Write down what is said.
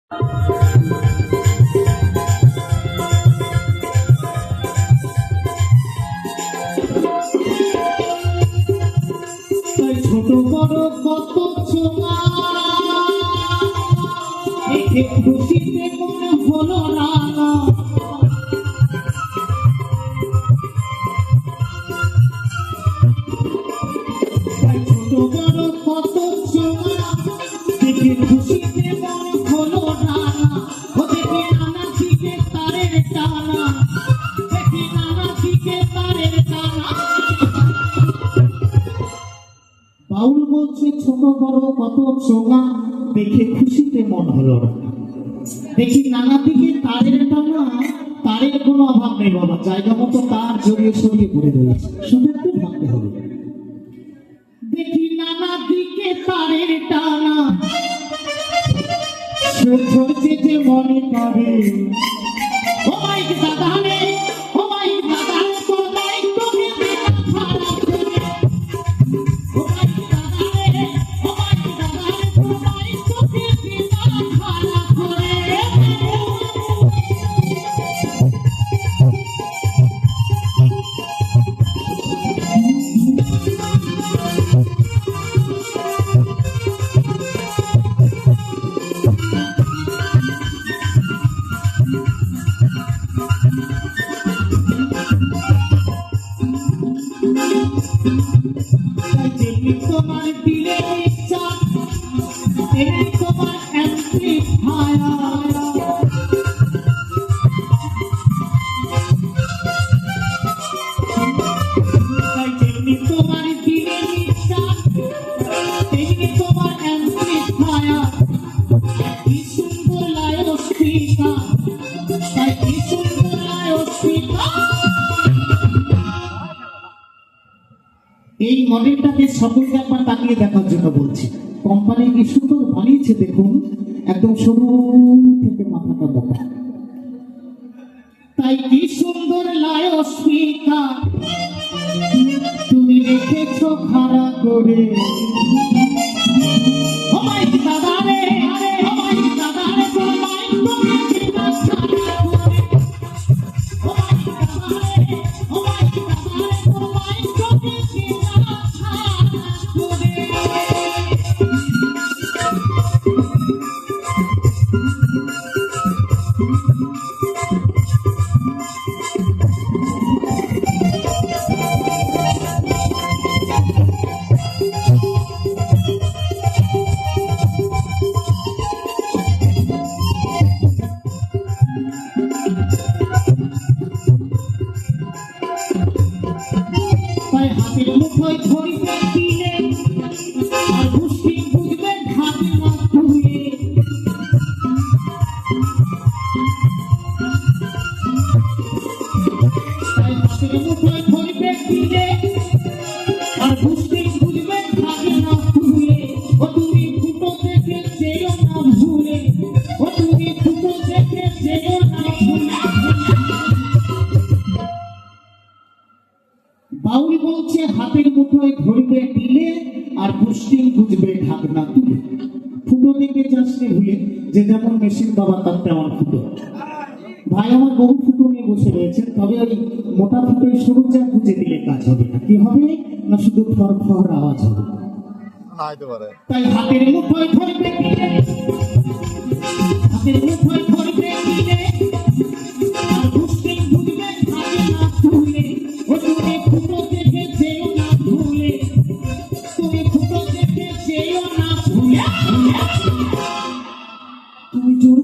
ছোট বড় কত ছোঁয়া দেখে খুশিতে মনে হলো না ছোট বড় কত ছোঁয়া দেখে খুশিতে মনে হলো না দেখে নানা দিকে তারের টানা দেখে নানা দিকে তারের টানা। বাউল বলছে ছোট বড় কত ছোঁয়া দেখে খুশিতে মন হলো না, দেখি নানা দিকে তারের টানা, তারের কোনো অভাব নেই বাবা, জায়গা মতো তার জড়িয়ে সরিয়ে পড়ে রয়েছে, শুধু একটু ভাবতে হবে। দেখি নানা দিকে তারের টানা সহ্যে যে মনে করে ও মাই দাদা রে ও মাই দাদা রে তোর নাই তোকে দেখা খারাপ করে ও মাই দাদা রে ও মাই দাদা রে তোর নাই তোকে দেখা খারাপ করে। তোমার দিলে ইচ্ছা তেমনি তোমার অ্যাম্প্লিফায়ার তেমনি তোমার দিলে ইচ্ছা তেমনি তোমার অ্যাম্প্লিফায়ার কি সুন্দর লায়ো স্পিকার তাই কি সুন্দর লায়ো স্পিকার। এই মডেলটাকে সকলকে একবার তাকিয়ে দেখার জন্য বলছি, কোম্পানি কি সুন্দর বানিয়েছে দেখুন, একদম সরু থেকে মাথাটা বোকা, তাই কি সুন্দর লায়ো স্পিকার তুমি রেখেছো ভাড়া করে ও মাই দাদা রে ও মাই দাদা রে তোর মাই তোকে দেখা খারাপ করে ও মাই দাদা রে ও মাই দাদা রে তোর মাই তোকে দেখা খারাপ করে। তাই হাতের মুঠোয় ধরিতে দিলে আর মুষ্টি বুঝবে হাতে না তুলে তাই হাতের মুঠোয় ধরিতে দিলে আর মুষ্টি বুঝবে হাতে না তুলে ও তুমি ফুটো দেখে যেও না ভুলে ও তুমি ফুটো দেখে যেও না ভুলে। বাউল বলছে হাতের মুঠোয় ধরবে দিলে আর পুষ্টি বুঝবে ঢাকনা তুলে, ফুটো দিকে যাচ্ছে ভুলে যে যেমন মেশিন বাবা তার তেমন ফুটো। ভাই আমার বহু ফুটো নিয়ে বসে রয়েছেন, তবে ওই মোটা ফুটোই সরু যা বুঝে দিলে কাজ হবে না, কি হবে না শুধু ফর ফর আওয়াজ হবে। তাই হাতের মুঠোয় ধরবে দিলে হাতের মুঠোয় ধরবে দিলে আর পুষ্টি বুঝবে ঢাকনা তুলে ও তুমি ফুটো দেখে যেও না ভুলে তুমি ফুটো দেখে যেও না ভুলে তুমি জোর